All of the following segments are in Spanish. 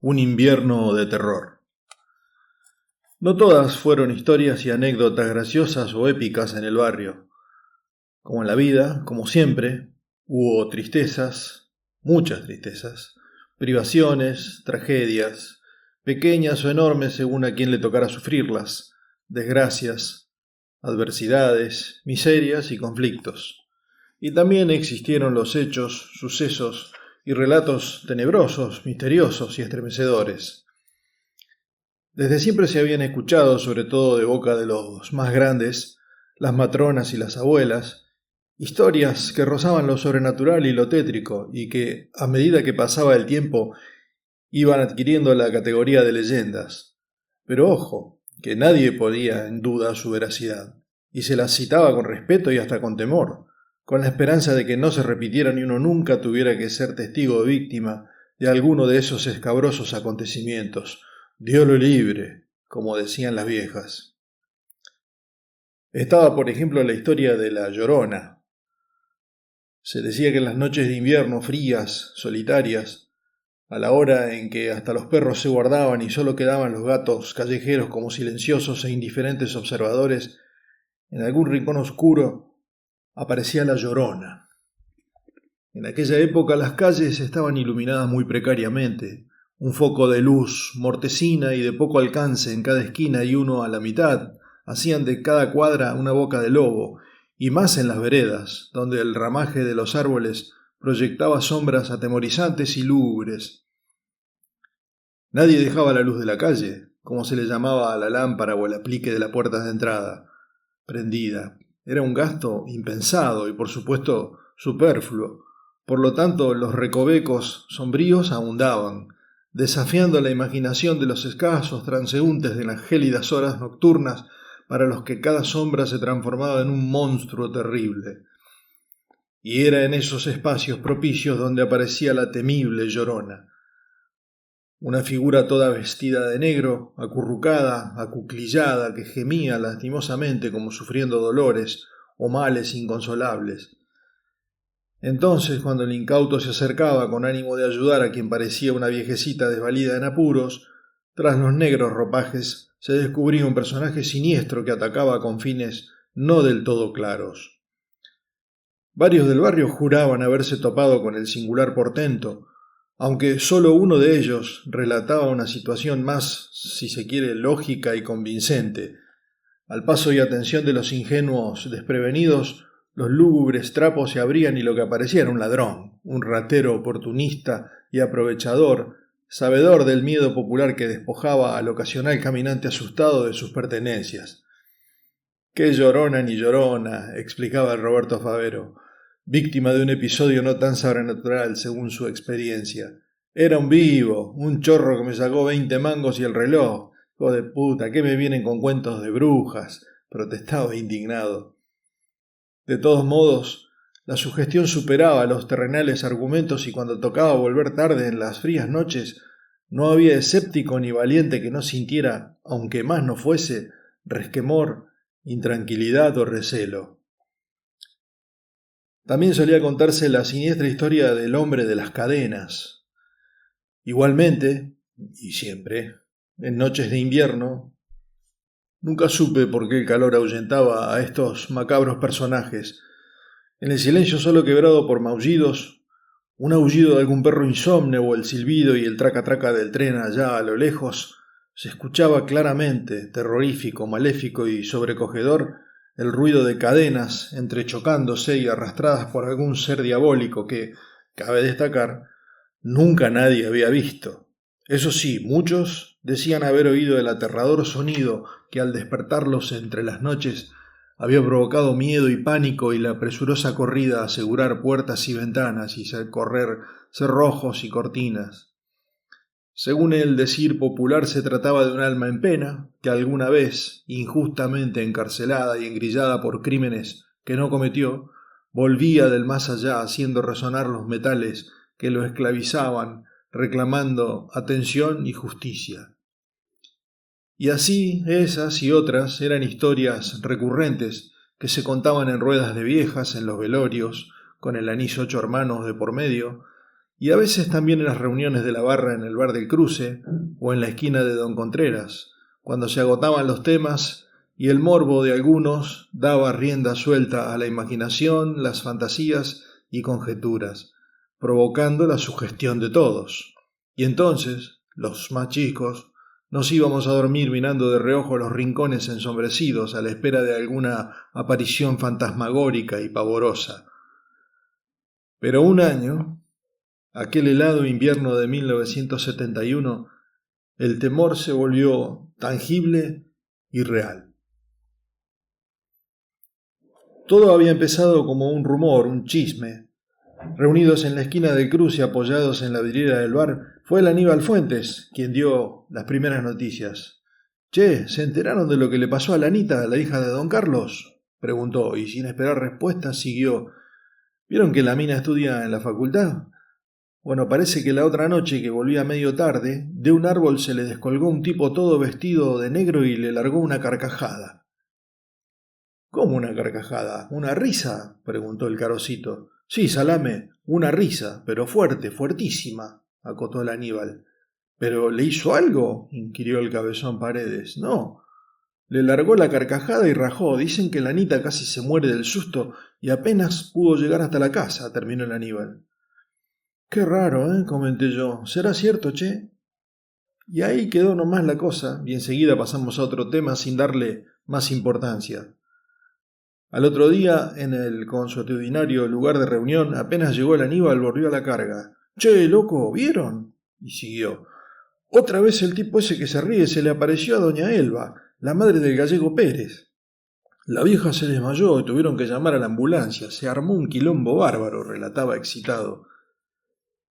Un invierno de terror. No todas fueron historias y anécdotas graciosas o épicas en el barrio. Como en la vida, como siempre, hubo tristezas, muchas tristezas, privaciones, tragedias, pequeñas o enormes según a quien le tocara sufrirlas, desgracias, adversidades, miserias y conflictos. Y también existieron los hechos, sucesos y relatos tenebrosos, misteriosos y estremecedores. Desde siempre se habían escuchado, sobre todo de boca de los más grandes, las matronas y las abuelas, historias que rozaban lo sobrenatural y lo tétrico y que, a medida que pasaba el tiempo, iban adquiriendo la categoría de leyendas. Pero ojo, que nadie ponía en duda su veracidad, y se las citaba con respeto y hasta con temor, con la esperanza de que no se repitieran y uno nunca tuviera que ser testigo o víctima de alguno de esos escabrosos acontecimientos. Dios lo libre, como decían las viejas. Estaba, por ejemplo, la historia de la Llorona. Se decía que en las noches de invierno frías, solitarias, a la hora en que hasta los perros se guardaban y solo quedaban los gatos callejeros como silenciosos e indiferentes observadores, en algún rincón oscuro aparecía la Llorona. En aquella época las calles estaban iluminadas muy precariamente, un foco de luz mortecina y de poco alcance en cada esquina y uno a la mitad hacían de cada cuadra una boca de lobo, y más en las veredas, donde el ramaje de los árboles proyectaba sombras atemorizantes y lúgubres. Nadie dejaba la luz de la calle, como se le llamaba a la lámpara o el aplique de la puerta de entrada, prendida. Era un gasto impensado y, por supuesto, superfluo. Por lo tanto, los recovecos sombríos abundaban, desafiando la imaginación de los escasos transeúntes de las gélidas horas nocturnas para los que cada sombra se transformaba en un monstruo terrible. Y era en esos espacios propicios donde aparecía la temible Llorona. Una figura toda vestida de negro, acurrucada, acuclillada, que gemía lastimosamente como sufriendo dolores o males inconsolables. Entonces, cuando el incauto se acercaba con ánimo de ayudar a quien parecía una viejecita desvalida en apuros, tras los negros ropajes se descubría un personaje siniestro que atacaba con fines no del todo claros. Varios del barrio juraban haberse topado con el singular portento, aunque solo uno de ellos relataba una situación más, si se quiere, lógica y convincente. Al paso y atención de los ingenuos desprevenidos, los lúgubres trapos se abrían y lo que aparecía era un ladrón, un ratero oportunista y aprovechador, sabedor del miedo popular que despojaba al ocasional caminante asustado de sus pertenencias. «Qué llorona ni llorona», explicaba Roberto Favero, víctima de un episodio no tan sobrenatural según su experiencia. «Era un vivo, un chorro que me sacó 20 mangos y el reloj. ¡Hijo de puta! ¿Qué me vienen con cuentos de brujas?», protestaba indignado. De todos modos, la sugestión superaba los terrenales argumentos y cuando tocaba volver tarde en las frías noches, no había escéptico ni valiente que no sintiera, aunque más no fuese, resquemor, intranquilidad o recelo. También solía contarse la siniestra historia del hombre de las cadenas. Igualmente, y siempre, en noches de invierno, nunca supe por qué el calor ahuyentaba a estos macabros personajes. En el silencio solo quebrado por maullidos, un aullido de algún perro insomne o el silbido y el traca-traca del tren allá a lo lejos, se escuchaba claramente, terrorífico, maléfico y sobrecogedor, el ruido de cadenas entrechocándose y arrastradas por algún ser diabólico que, cabe destacar, nunca nadie había visto. Eso sí, muchos decían haber oído el aterrador sonido que al despertarlos entre las noches había provocado miedo y pánico y la presurosa corrida a asegurar puertas y ventanas y correr cerrojos y cortinas. Según el decir popular, se trataba de un alma en pena que alguna vez, injustamente encarcelada y engrillada por crímenes que no cometió, volvía del más allá haciendo resonar los metales que lo esclavizaban, reclamando atención y justicia. Y así, esas y otras eran historias recurrentes que se contaban en ruedas de viejas, en los velorios, con el anís 8 hermanos de por medio, y a veces también en las reuniones de la barra en el bar del Cruce o en la esquina de Don Contreras, cuando se agotaban los temas y el morbo de algunos daba rienda suelta a la imaginación, las fantasías y conjeturas, provocando la sugestión de todos. Y entonces, los más chicos, nos íbamos a dormir mirando de reojo los rincones ensombrecidos a la espera de alguna aparición fantasmagórica y pavorosa. Pero un año, aquel helado invierno de 1971, el temor se volvió tangible y real. Todo había empezado como un rumor, un chisme. Reunidos en la esquina del Cruce y apoyados en la vidriera del bar, fue el Aníbal Fuentes quien dio las primeras noticias. «Che, ¿se enteraron de lo que le pasó a la Anita, la hija de don Carlos?», preguntó, y sin esperar respuesta siguió. «¿Vieron que la mina estudia en la facultad? Bueno, parece que la otra noche que volvía medio tarde, de un árbol se le descolgó un tipo todo vestido de negro y le largó una carcajada». «¿Cómo una carcajada? ¿Una risa?», preguntó el Carosito. «Sí, salame, una risa, pero fuerte, fuertísima», acotó el Aníbal. «¿Pero le hizo algo?», inquirió el Cabezón Paredes. «No, le largó la carcajada y rajó. Dicen que la Anita casi se muere del susto y apenas pudo llegar hasta la casa», terminó el Aníbal. «Qué raro, comenté yo. ¿Será cierto, che?». Y ahí quedó nomás la cosa, y enseguida pasamos a otro tema sin darle más importancia. Al otro día, en el consuetudinario lugar de reunión, apenas llegó el Aníbal, volvió a la carga. «Che, loco, ¿vieron?», y siguió. «Otra vez el tipo ese que se ríe se le apareció a doña Elba, la madre del gallego Pérez. La vieja se desmayó y tuvieron que llamar a la ambulancia. Se armó un quilombo bárbaro», relataba excitado.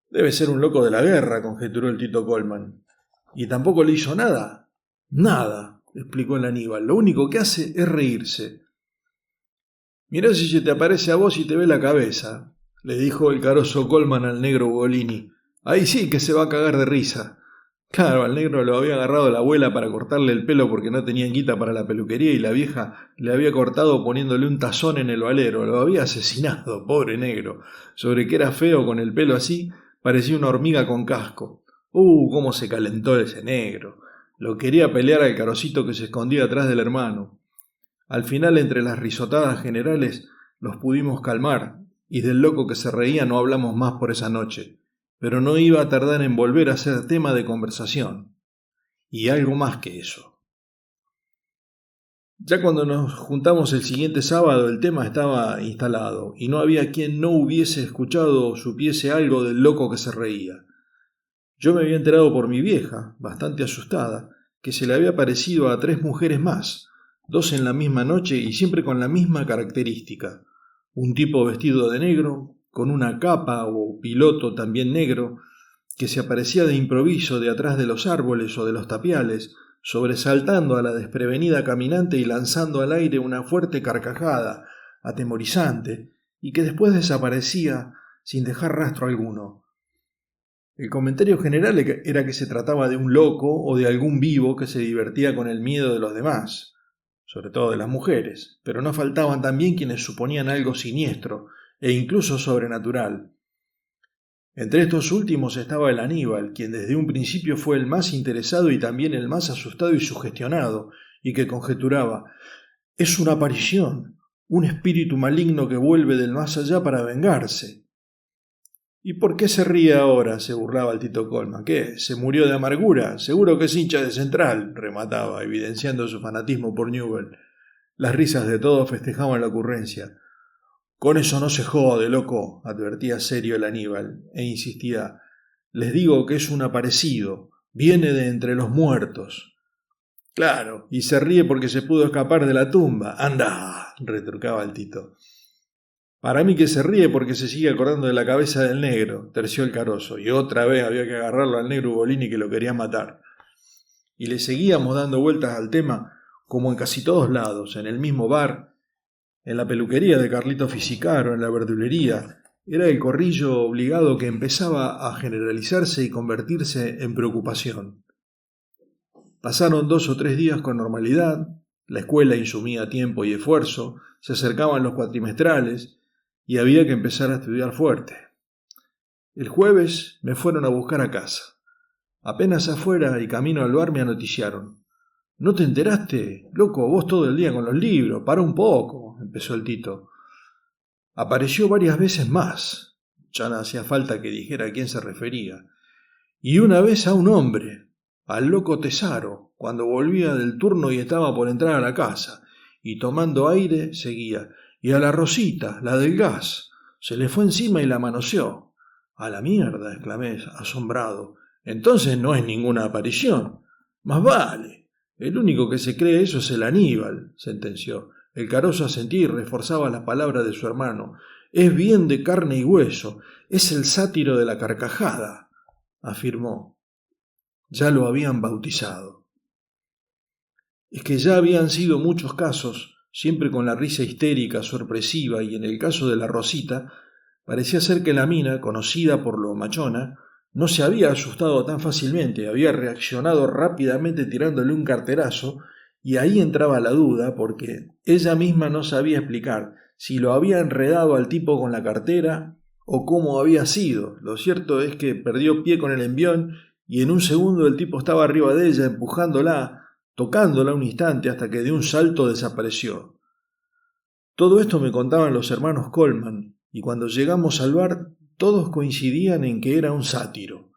«Debe ser un loco de la guerra», conjeturó el Tito Colman. «¿Y tampoco le hizo nada?». «Nada», explicó el Aníbal. «Lo único que hace es reírse». «Mirá si se te aparece a vos y te ve la cabeza», le dijo el caroso Colman al negro Ugolini. «Ahí sí que se va a cagar de risa». Claro, al negro lo había agarrado la abuela para cortarle el pelo porque no tenía guita para la peluquería y la vieja le había cortado poniéndole un tazón en el valero. Lo había asesinado, pobre negro. Sobre que era feo con el pelo así, parecía una hormiga con casco. Cómo se calentó ese negro. Lo quería pelear al carosito que se escondía atrás del hermano. Al final, entre las risotadas generales, los pudimos calmar, y del loco que se reía no hablamos más por esa noche, pero no iba a tardar en volver a ser tema de conversación. Y algo más que eso. Ya cuando nos juntamos el siguiente sábado, el tema estaba instalado, y no había quien no hubiese escuchado o supiese algo del loco que se reía. Yo me había enterado por mi vieja, bastante asustada, que se le había parecido a 3 mujeres más, 2 en la misma noche y siempre con la misma característica. Un tipo vestido de negro, con una capa o piloto también negro, que se aparecía de improviso de atrás de los árboles o de los tapiales, sobresaltando a la desprevenida caminante y lanzando al aire una fuerte carcajada, atemorizante, y que después desaparecía sin dejar rastro alguno. El comentario general era que se trataba de un loco o de algún vivo que se divertía con el miedo de los demás, sobre todo de las mujeres, pero no faltaban también quienes suponían algo siniestro e incluso sobrenatural. Entre estos últimos estaba el Aníbal, quien desde un principio fue el más interesado y también el más asustado y sugestionado, y que conjeturaba: «Es una aparición, un espíritu maligno que vuelve del más allá para vengarse». «¿Y por qué se ríe ahora?», se burlaba el Tito Colman. «¿Qué? ¿Se murió de amargura? Seguro que es hincha de Central», remataba, evidenciando su fanatismo por Newell. Las risas de todos festejaban la ocurrencia. «Con eso no se jode, loco», advertía serio el Aníbal, e insistía: «Les digo que es un aparecido, viene de entre los muertos». «Claro, y se ríe porque se pudo escapar de la tumba». «Anda», retrucaba el Tito. «Para mí que se ríe porque se sigue acordando de la cabeza del negro», terció el Caroso, y otra vez había que agarrarlo al negro Ugolini que lo quería matar. Y le seguíamos dando vueltas al tema, como en casi todos lados, en el mismo bar, en la peluquería de Carlito Fisicaro, en la verdulería. Era el corrillo obligado que empezaba a generalizarse y convertirse en preocupación. Pasaron 2 o 3 días con normalidad, la escuela insumía tiempo y esfuerzo, se acercaban los cuatrimestrales, y había que empezar a estudiar fuerte. El jueves me fueron a buscar a casa. Apenas afuera y camino al bar me anoticiaron. ¿No te enteraste? Loco, vos todo el día con los libros, para un poco, empezó el Tito. Apareció varias veces más. Ya no hacía falta que dijera a quién se refería. Y una vez a un hombre, al loco Tesaro, cuando volvía del turno y estaba por entrar a la casa, y tomando aire seguía. Y a la Rosita, la del gas, se le fue encima y la manoseó. A la mierda, exclamé, asombrado. Entonces no es ninguna aparición. Más vale. El único que se cree eso es el Aníbal, sentenció. El Carozo asentía y reforzaba las palabras de su hermano. Es bien de carne y hueso, es el sátiro de la carcajada, afirmó. Ya lo habían bautizado. Es que ya habían sido muchos casos, siempre con la risa histérica, sorpresiva, y en el caso de la Rosita, parecía ser que la mina, conocida por lo machona, no se había asustado tan fácilmente, había reaccionado rápidamente tirándole un carterazo, y ahí entraba la duda, porque ella misma no sabía explicar si lo había enredado al tipo con la cartera o cómo había sido. Lo cierto es que perdió pie con el envión y en un segundo el tipo estaba arriba de ella, empujándola, tocándola un instante hasta que de un salto desapareció. Todo esto me contaban los hermanos Coleman, y cuando llegamos al bar todos coincidían en que era un sátiro,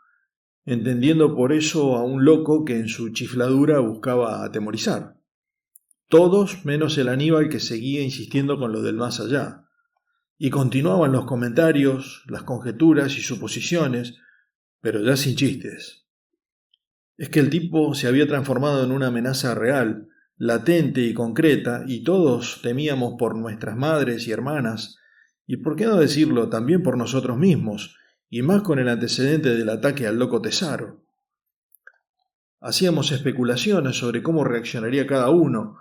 entendiendo por eso a un loco que en su chifladura buscaba atemorizar. Todos menos el Aníbal, que seguía insistiendo con lo del más allá. Y continuaban los comentarios, las conjeturas y suposiciones, pero ya sin chistes. Es que el tipo se había transformado en una amenaza real, latente y concreta, y todos temíamos por nuestras madres y hermanas, y por qué no decirlo también por nosotros mismos, y más con el antecedente del ataque al loco Tesaro. Hacíamos especulaciones sobre cómo reaccionaría cada uno,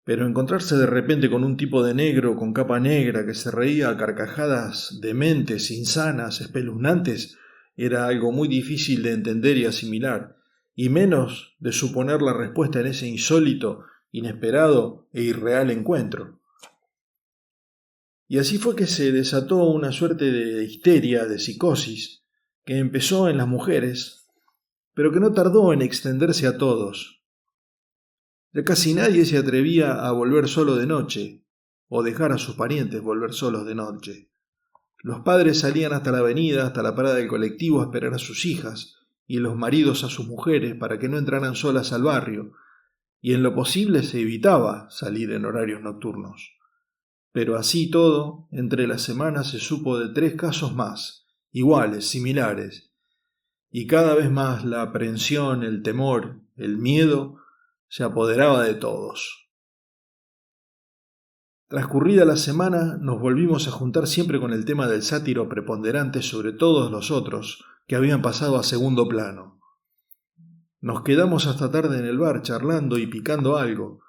pero encontrarse de repente con un tipo de negro con capa negra que se reía a carcajadas dementes, insanas, espeluznantes, era algo muy difícil de entender y asimilar, y menos de suponer la respuesta en ese insólito, inesperado e irreal encuentro. Y así fue que se desató una suerte de histeria, de psicosis, que empezó en las mujeres, pero que no tardó en extenderse a todos. Ya casi nadie se atrevía a volver solo de noche, o dejar a sus parientes volver solos de noche. Los padres salían hasta la avenida, hasta la parada del colectivo a esperar a sus hijas, y los maridos a sus mujeres para que no entraran solas al barrio, y en lo posible se evitaba salir en horarios nocturnos. Pero así todo, entre las semanas se supo de 3 casos más, iguales, similares, y cada vez más la aprensión, el temor, el miedo se apoderaba de todos. Transcurrida la semana, nos volvimos a juntar siempre con el tema del sátiro preponderante sobre todos los otros, que habían pasado a segundo plano. Nos quedamos hasta tarde en el bar charlando y picando algo.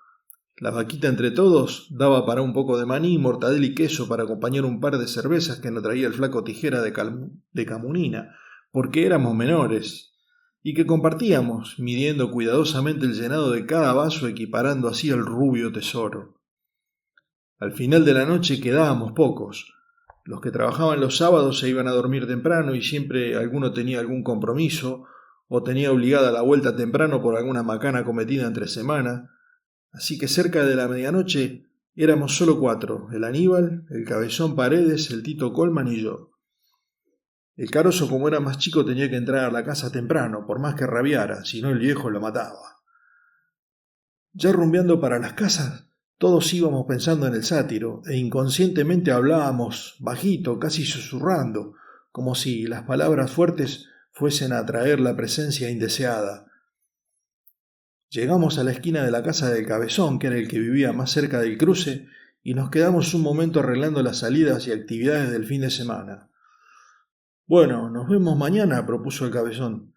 La vaquita entre todos daba para un poco de maní, mortadela y queso para acompañar un par de cervezas que nos traía el flaco Tijera de Camunina, porque éramos menores, y que compartíamos, midiendo cuidadosamente el llenado de cada vaso, equiparando así el rubio tesoro. Al final de la noche quedábamos pocos. Los que trabajaban los sábados se iban a dormir temprano y siempre alguno tenía algún compromiso o tenía obligada la vuelta temprano por alguna macana cometida entre semana. Así que cerca de la medianoche éramos solo 4, el Aníbal, el Cabezón Paredes, el Tito Coleman y yo. El Carozo, como era más chico, tenía que entrar a la casa temprano, por más que rabiara, si no el viejo lo mataba. Ya rumbeando para las casas, todos íbamos pensando en el sátiro, e inconscientemente hablábamos bajito, casi susurrando, como si las palabras fuertes fuesen a atraer la presencia indeseada. Llegamos a la esquina de la casa del Cabezón, que era el que vivía más cerca del cruce, y nos quedamos un momento arreglando las salidas y actividades del fin de semana. Bueno, nos vemos mañana, propuso el Cabezón.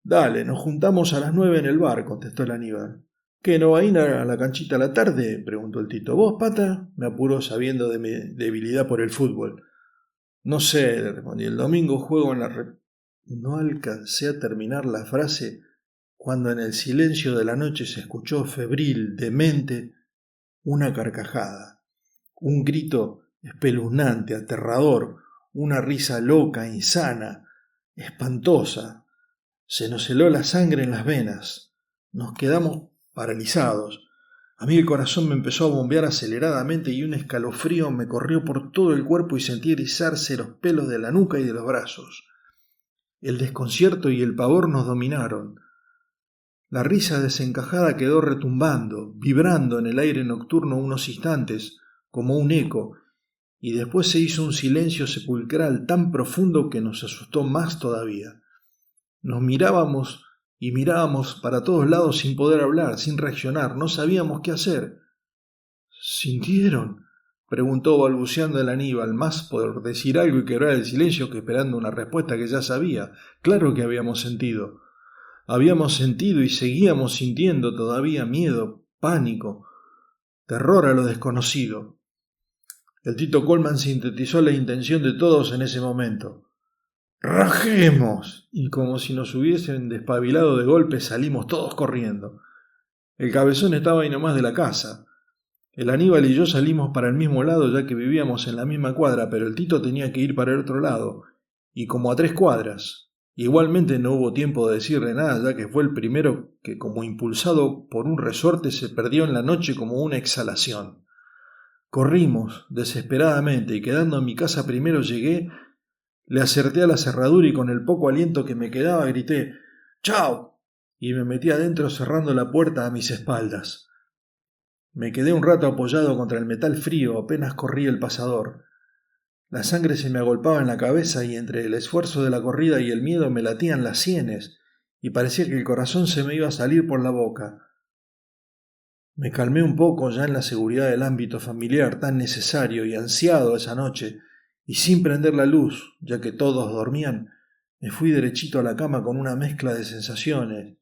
Dale, nos juntamos a las 9 en el bar, contestó el Aníbal. ¿Qué, no va a ir a la canchita a la tarde?, preguntó el Tito. ¿Vos, Pata?, me apuró sabiendo de mi debilidad por el fútbol. No sé, le respondí, el domingo juego en la... No alcancé a terminar la frase cuando en el silencio de la noche se escuchó febril, demente, una carcajada, un grito espeluznante, aterrador, una risa loca, insana, espantosa. Se nos heló la sangre en las venas. Nos quedamos paralizados. A mí el corazón me empezó a bombear aceleradamente y un escalofrío me corrió por todo el cuerpo y sentí erizarse los pelos de la nuca y de los brazos. El desconcierto y el pavor nos dominaron. La risa desencajada quedó retumbando, vibrando en el aire nocturno unos instantes, como un eco, y después se hizo un silencio sepulcral tan profundo que nos asustó más todavía. Nos mirábamos y mirábamos para todos lados sin poder hablar, sin reaccionar, no sabíamos qué hacer. ¿Sintieron?, preguntó balbuceando el Aníbal, más por decir algo y quebrar el silencio que esperando una respuesta que ya sabía. Claro que habíamos sentido. Habíamos sentido y seguíamos sintiendo todavía miedo, pánico, terror a lo desconocido. El Tito Colman sintetizó la intención de todos en ese momento. ¡Rajemos! Y como si nos hubiesen despabilado de golpe salimos todos corriendo. El Cabezón estaba ahí nomás de la casa. El Aníbal y yo salimos para el mismo lado ya que vivíamos en la misma cuadra, pero el Tito tenía que ir para el otro lado, y como a 3 cuadras. Igualmente no hubo tiempo de decirle nada, ya que fue el primero que, como impulsado por un resorte, se perdió en la noche como una exhalación. Corrimos desesperadamente y quedando en mi casa primero llegué, le acerté a la cerradura y con el poco aliento que me quedaba grité «¡Chao!» y me metí adentro cerrando la puerta a mis espaldas. Me quedé un rato apoyado contra el metal frío, apenas corrí el pasador. La sangre se me agolpaba en la cabeza y entre el esfuerzo de la corrida y el miedo me latían las sienes y parecía que el corazón se me iba a salir por la boca. Me calmé un poco ya en la seguridad del ámbito familiar tan necesario y ansiado esa noche, y sin prender la luz, ya que todos dormían, me fui derechito a la cama con una mezcla de sensaciones: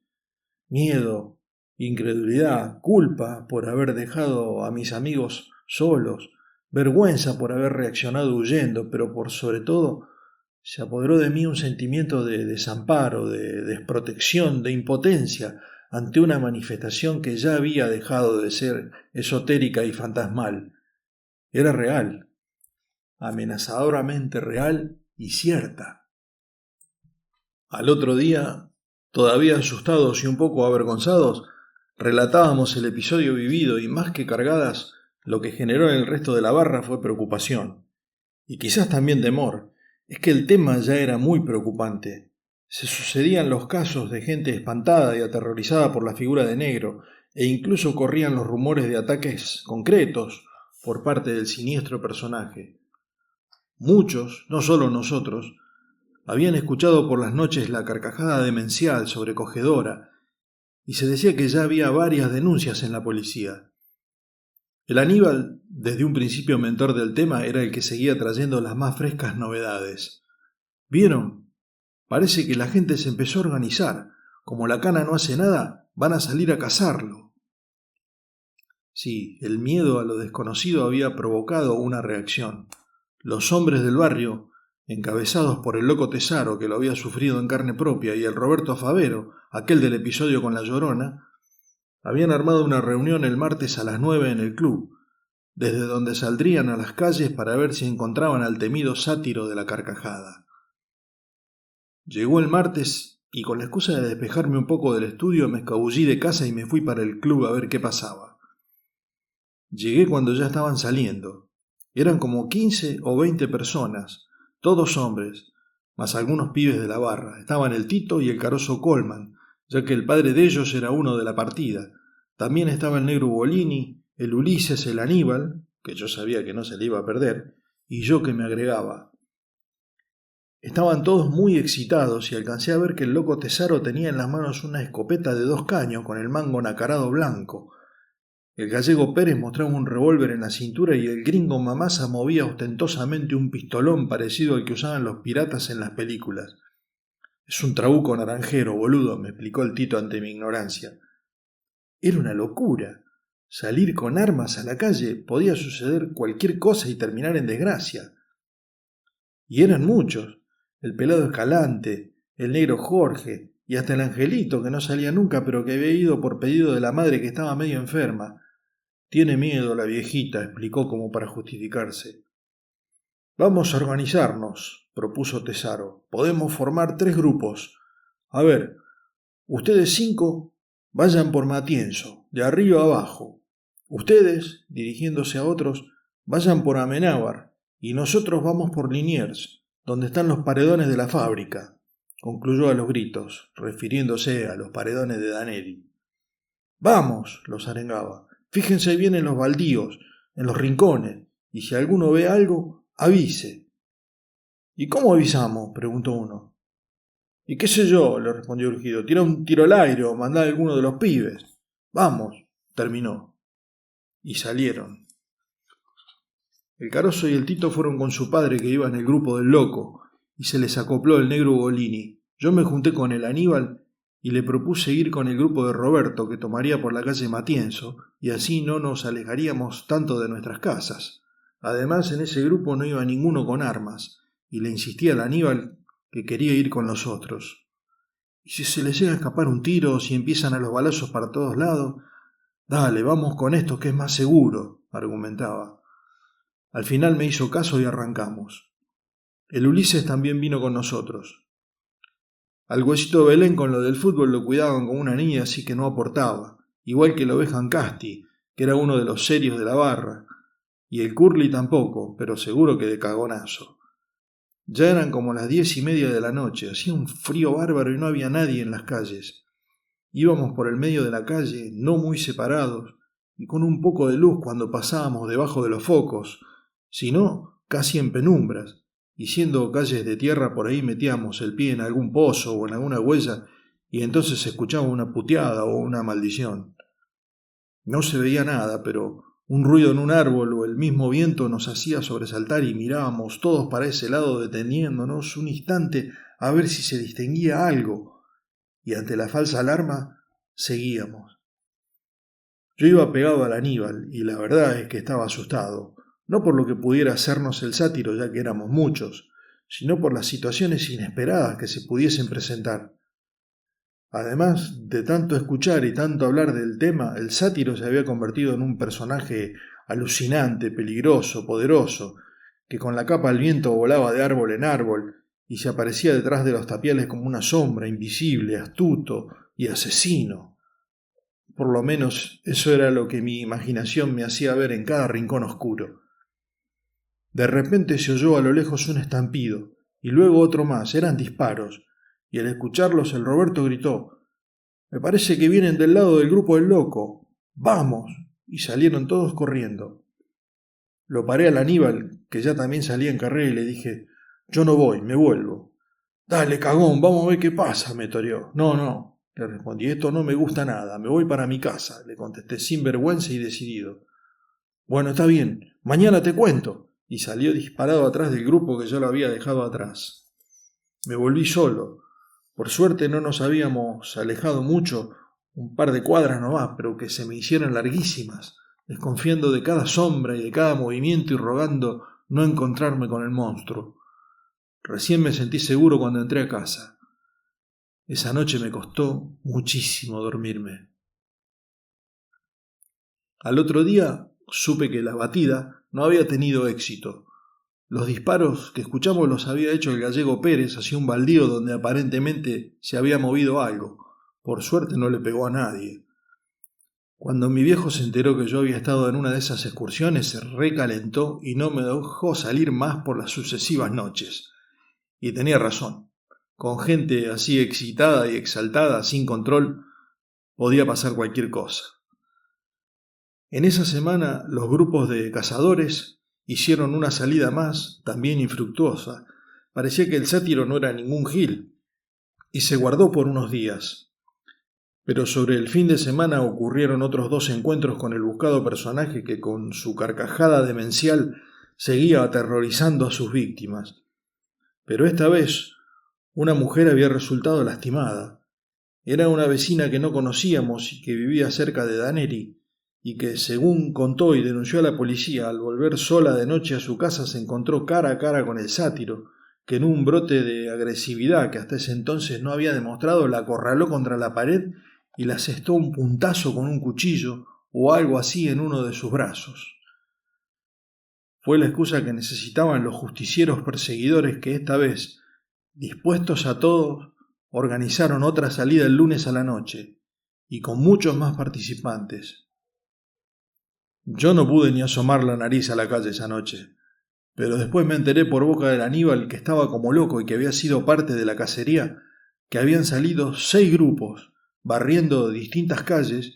miedo, incredulidad, culpa por haber dejado a mis amigos solos, vergüenza por haber reaccionado huyendo, pero por sobre todo se apoderó de mí un sentimiento de desamparo, de desprotección, de impotencia ante una manifestación que ya había dejado de ser esotérica y fantasmal. Era real, amenazadoramente real y cierta. Al otro día, todavía asustados y un poco avergonzados, relatábamos el episodio vivido y más que cargadas, lo que generó en el resto de la barra fue preocupación. Y quizás también temor. Es que el tema ya era muy preocupante. Se sucedían los casos de gente espantada y aterrorizada por la figura de Negro, e incluso corrían los rumores de ataques concretos por parte del siniestro personaje. Muchos, no solo nosotros, habían escuchado por las noches la carcajada demencial sobrecogedora, y se decía que ya había varias denuncias en la policía. El Aníbal, desde un principio mentor del tema, era el que seguía trayendo las más frescas novedades. ¿Vieron? Parece que la gente se empezó a organizar. Como la cana no hace nada, van a salir a cazarlo. Sí, el miedo a lo desconocido había provocado una reacción. Los hombres del barrio, encabezados por el loco Tesaro, que lo había sufrido en carne propia, y el Roberto Favero, aquel del episodio con la Llorona, habían armado una reunión el martes a las 9 en el club, desde donde saldrían a las calles para ver si encontraban al temido sátiro de la carcajada. Llegó el martes y con la excusa de despejarme un poco del estudio me escabullí de casa y me fui para el club a ver qué pasaba. Llegué cuando ya estaban saliendo. Eran como 15 o 20 personas, todos hombres, más algunos pibes de la barra. Estaban el Tito y el Caroso Colman, ya que el padre de ellos era uno de la partida. También estaba el Negro Bolini, el Ulises, el Aníbal, que yo sabía que no se le iba a perder, y yo que me agregaba. Estaban todos muy excitados y alcancé a ver que el loco Tesaro tenía en las manos una escopeta de 2 caños con el mango nacarado blanco. El gallego Pérez mostraba un revólver en la cintura y el gringo Mamasa movía ostentosamente un pistolón parecido al que usaban los piratas en las películas. «Es un trabuco naranjero, boludo», me explicó el Tito ante mi ignorancia. Era una locura. Salir con armas a la calle, podía suceder cualquier cosa y terminar en desgracia. Y eran muchos. El pelado Escalante, el negro Jorge y hasta el Angelito, que no salía nunca pero que había ido por pedido de la madre que estaba medio enferma. «Tiene miedo la viejita», explicó como para justificarse. Vamos a organizarnos, propuso Tesaro. Podemos formar 3 grupos. A ver, ustedes 5 vayan por Matienzo, de arriba a abajo. Ustedes, dirigiéndose a otros, vayan por Amenábar, y nosotros vamos por Liniers, donde están los paredones de la fábrica, concluyó a los gritos, refiriéndose a los paredones de Daneri. Vamos, los arengaba, fíjense bien en los baldíos, en los rincones, y si alguno ve algo, avise. ¿Y cómo avisamos?, preguntó uno. ¿Y qué sé yo?, le respondió Urgido. Tira un tiro al aire o mandá a alguno de los pibes. Vamos, terminó. Y salieron. El Carozo y el Tito fueron con su padre, que iba en el grupo del loco, y se les acopló el negro Ugolini. Yo me junté con el Aníbal y le propuse ir con el grupo de Roberto, que tomaría por la calle Matienzo, y así no nos alejaríamos tanto de nuestras casas. Además, en ese grupo no iba ninguno con armas, y le insistía al Aníbal que quería ir con los otros. ¿Y si se les llega a escapar un tiro o si empiezan a los balazos para todos lados? Dale, vamos con esto que es más seguro, argumentaba. Al final me hizo caso y arrancamos. El Ulises también vino con nosotros. Al huesito Belén con lo del fútbol lo cuidaban como una niña, así que no aportaba, igual que el oveja Casti, que era uno de los serios de la barra, y el Curly tampoco, pero seguro que de cagonazo. Ya eran como las 10:30 de la noche, hacía un frío bárbaro y no había nadie en las calles. Íbamos por el medio de la calle, no muy separados, y con un poco de luz cuando pasábamos debajo de los focos, sino casi en penumbras, y siendo calles de tierra por ahí metíamos el pie en algún pozo o en alguna huella, y entonces se escuchaba una puteada o una maldición. No se veía nada, pero un ruido en un árbol o el mismo viento nos hacía sobresaltar y mirábamos todos para ese lado deteniéndonos un instante a ver si se distinguía algo, y ante la falsa alarma seguíamos. Yo iba pegado al Aníbal y la verdad es que estaba asustado, no por lo que pudiera hacernos el sátiro ya que éramos muchos, sino por las situaciones inesperadas que se pudiesen presentar. Además de tanto escuchar y tanto hablar del tema, el sátiro se había convertido en un personaje alucinante, peligroso, poderoso, que con la capa al viento volaba de árbol en árbol y se aparecía detrás de los tapiales como una sombra, invisible, astuto y asesino. Por lo menos eso era lo que mi imaginación me hacía ver en cada rincón oscuro. De repente se oyó a lo lejos un estampido, y luego otro más, eran disparos, y al escucharlos el Roberto gritó: «Me parece que vienen del lado del grupo del loco. ¡Vamos!» Y salieron todos corriendo. Lo paré al Aníbal, que ya también salía en carrera, y le dije: «Yo no voy, me vuelvo». «Dale, cagón, vamos a ver qué pasa», me toreó. «No», le respondí, «esto no me gusta nada, me voy para mi casa», le contesté sin vergüenza y decidido. «Bueno, está bien, mañana te cuento», y salió disparado atrás del grupo que yo lo había dejado atrás. Me volví solo. Por suerte no nos habíamos alejado mucho, un par de cuadras nomás, pero que se me hicieron larguísimas, desconfiando de cada sombra y de cada movimiento y rogando no encontrarme con el monstruo. Recién me sentí seguro cuando entré a casa. Esa noche me costó muchísimo dormirme. Al otro día supe que la batida no había tenido éxito. Los disparos que escuchamos los había hecho el gallego Pérez hacia un baldío donde aparentemente se había movido algo. Por suerte no le pegó a nadie. Cuando mi viejo se enteró que yo había estado en una de esas excursiones, se recalentó y no me dejó salir más por las sucesivas noches. Y tenía razón. Con gente así excitada y exaltada, sin control, podía pasar cualquier cosa. En esa semana los grupos de cazadores hicieron una salida más, también infructuosa. Parecía que el sátiro no era ningún gil, y se guardó por unos días. Pero sobre el fin de semana ocurrieron otros 2 encuentros con el buscado personaje que con su carcajada demencial seguía aterrorizando a sus víctimas. Pero esta vez una mujer había resultado lastimada. Era una vecina que no conocíamos y que vivía cerca de Daneri, y que, según contó y denunció a la policía, al volver sola de noche a su casa se encontró cara a cara con el sátiro, que en un brote de agresividad que hasta ese entonces no había demostrado, la acorraló contra la pared y le asestó un puntazo con un cuchillo o algo así en uno de sus brazos. Fue la excusa que necesitaban los justicieros perseguidores que esta vez, dispuestos a todo, organizaron otra salida el lunes a la noche, y con muchos más participantes. Yo no pude ni asomar la nariz a la calle esa noche, pero después me enteré por boca del Aníbal, que estaba como loco y que había sido parte de la cacería, que habían salido 6 grupos, barriendo distintas calles,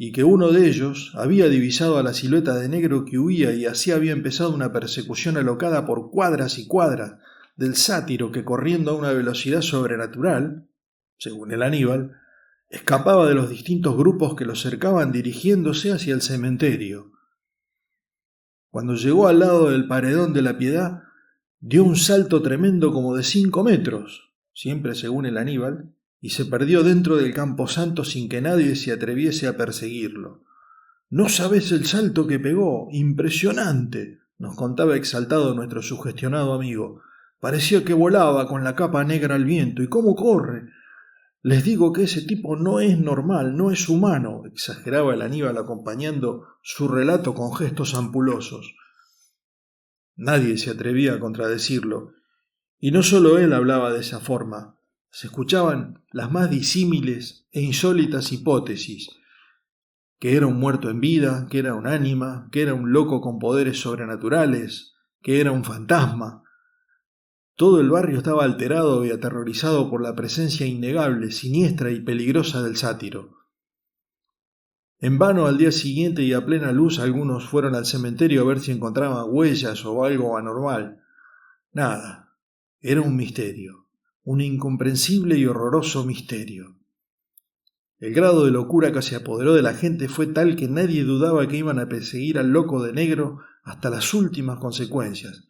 y que uno de ellos había divisado a la silueta de negro que huía y así había empezado una persecución alocada por cuadras y cuadras del sátiro que, corriendo a una velocidad sobrenatural, según el Aníbal, escapaba de los distintos grupos que lo cercaban dirigiéndose hacia el cementerio. Cuando llegó al lado del paredón de la Piedad, dio un salto tremendo como de 5 metros, siempre según el Aníbal, y se perdió dentro del camposanto sin que nadie se atreviese a perseguirlo. «No sabés el salto que pegó, impresionante», nos contaba exaltado nuestro sugestionado amigo. «Parecía que volaba con la capa negra al viento. ¿Y cómo corre? Les digo que ese tipo no es normal, no es humano», exageraba el Aníbal acompañando su relato con gestos ampulosos. Nadie se atrevía a contradecirlo, y no solo él hablaba de esa forma. Se escuchaban las más disímiles e insólitas hipótesis: que era un muerto en vida, que era un ánima, que era un loco con poderes sobrenaturales, que era un fantasma. Todo el barrio estaba alterado y aterrorizado por la presencia innegable, siniestra y peligrosa del sátiro. En vano al día siguiente y a plena luz algunos fueron al cementerio a ver si encontraban huellas o algo anormal. Nada. Era un misterio. Un incomprensible y horroroso misterio. El grado de locura que se apoderó de la gente fue tal que nadie dudaba que iban a perseguir al loco de negro hasta las últimas consecuencias,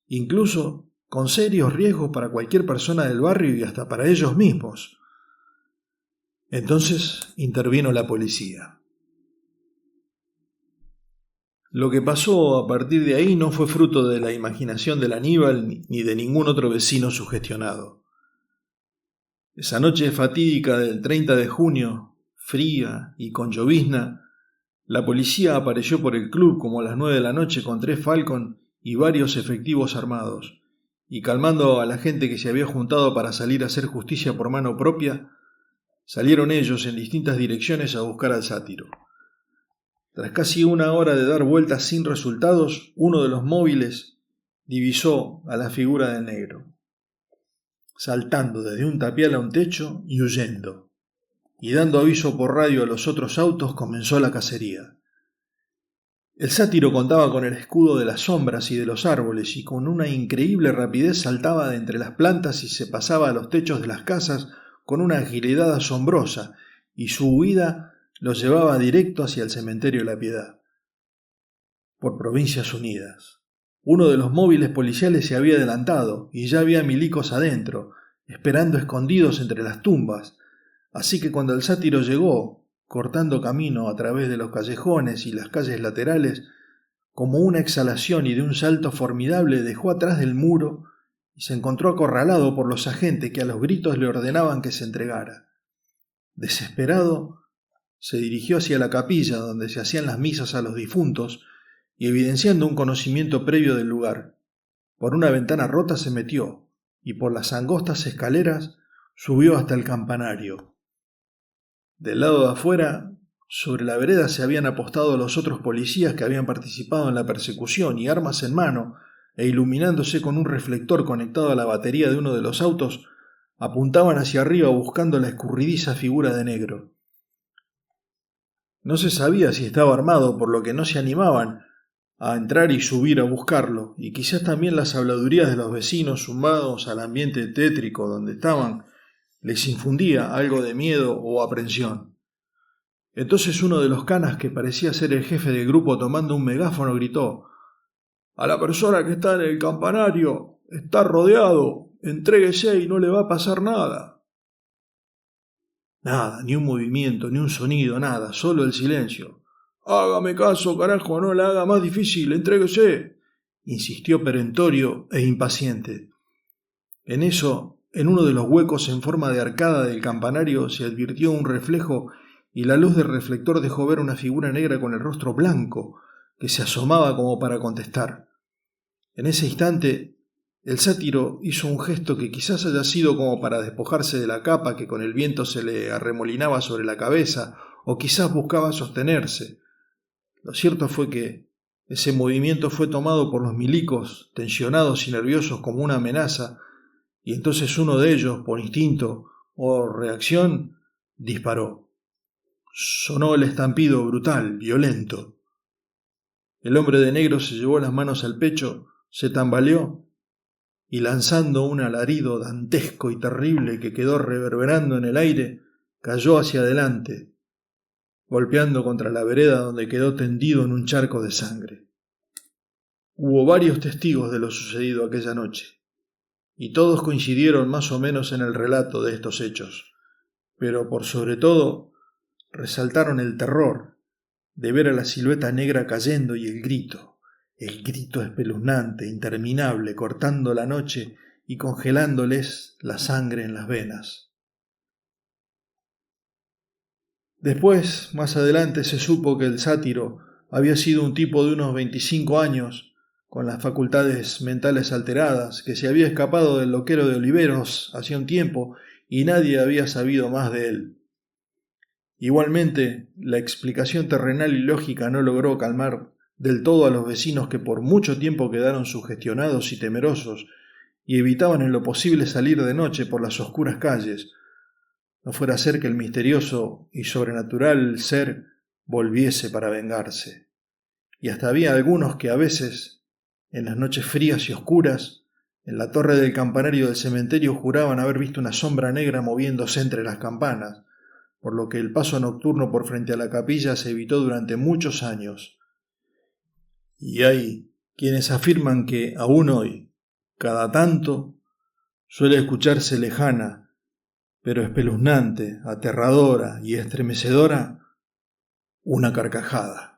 incluso con serios riesgos para cualquier persona del barrio y hasta para ellos mismos. Entonces intervino la policía. Lo que pasó a partir de ahí no fue fruto de la imaginación del Aníbal ni de ningún otro vecino sugestionado. Esa noche fatídica del 30 de junio, fría y con llovizna, la policía apareció por el club como a las 9 de la noche con 3 Falcon y varios efectivos armados, y calmando a la gente que se había juntado para salir a hacer justicia por mano propia, salieron ellos en distintas direcciones a buscar al sátiro. Tras casi 1 hora de dar vueltas sin resultados, uno de los móviles divisó a la figura del negro, saltando desde un tapial a un techo y huyendo, y dando aviso por radio a los otros autos comenzó la cacería. El sátiro contaba con el escudo de las sombras y de los árboles y con una increíble rapidez saltaba de entre las plantas y se pasaba a los techos de las casas con una agilidad asombrosa, y su huida lo llevaba directo hacia el cementerio de la Piedad. Por Provincias Unidas. Uno de los móviles policiales se había adelantado y ya había milicos adentro, esperando escondidos entre las tumbas, así que cuando el sátiro llegó, cortando camino a través de los callejones y las calles laterales, como una exhalación y de un salto formidable dejó atrás del muro y se encontró acorralado por los agentes que a los gritos le ordenaban que se entregara. Desesperado, se dirigió hacia la capilla donde se hacían las misas a los difuntos y, evidenciando un conocimiento previo del lugar, por una ventana rota se metió y por las angostas escaleras subió hasta el campanario. Del lado de afuera, sobre la vereda se habían apostado los otros policías que habían participado en la persecución y, armas en mano e iluminándose con un reflector conectado a la batería de uno de los autos, apuntaban hacia arriba buscando la escurridiza figura de negro. No se sabía si estaba armado, por lo que no se animaban a entrar y subir a buscarlo, y quizás también las habladurías de los vecinos sumados al ambiente tétrico donde estaban les infundía algo de miedo o aprensión. Entonces uno de los canas, que parecía ser el jefe del grupo, tomando un megáfono gritó: «A la persona que está en el campanario, está rodeado, entréguese y no le va a pasar nada». Nada, ni un movimiento, ni un sonido, nada, solo el silencio. «Hágame caso, carajo, no la haga más difícil, entréguese», insistió perentorio e impaciente. En eso, en uno de los huecos en forma de arcada del campanario se advirtió un reflejo y la luz del reflector dejó ver una figura negra con el rostro blanco que se asomaba como para contestar. En ese instante, el sátiro hizo un gesto que quizás haya sido como para despojarse de la capa que con el viento se le arremolinaba sobre la cabeza, o quizás buscaba sostenerse. Lo cierto fue que ese movimiento fue tomado por los milicos, tensionados y nerviosos como una amenaza, y entonces uno de ellos, por instinto o reacción, disparó. Sonó el estampido brutal, violento. El hombre de negro se llevó las manos al pecho, se tambaleó y lanzando un alarido dantesco y terrible que quedó reverberando en el aire, cayó hacia adelante, golpeando contra la vereda donde quedó tendido en un charco de sangre. Hubo varios testigos de lo sucedido aquella noche, y todos coincidieron más o menos en el relato de estos hechos, pero por sobre todo resaltaron el terror de ver a la silueta negra cayendo y el grito espeluznante, interminable, cortando la noche y congelándoles la sangre en las venas. Después, más adelante, se supo que el sátiro había sido un tipo de unos 25 años, con las facultades mentales alteradas, que se había escapado del loquero de Oliveros hacía un tiempo y nadie había sabido más de él. Igualmente, la explicación terrenal y lógica no logró calmar del todo a los vecinos que por mucho tiempo quedaron sugestionados y temerosos y evitaban en lo posible salir de noche por las oscuras calles, no fuera a ser que el misterioso y sobrenatural ser volviese para vengarse. Y hasta había algunos que a veces, en las noches frías y oscuras, en la torre del campanario del cementerio juraban haber visto una sombra negra moviéndose entre las campanas, por lo que el paso nocturno por frente a la capilla se evitó durante muchos años. Y hay quienes afirman que aún hoy, cada tanto, suele escucharse lejana, pero espeluznante, aterradora y estremecedora, una carcajada.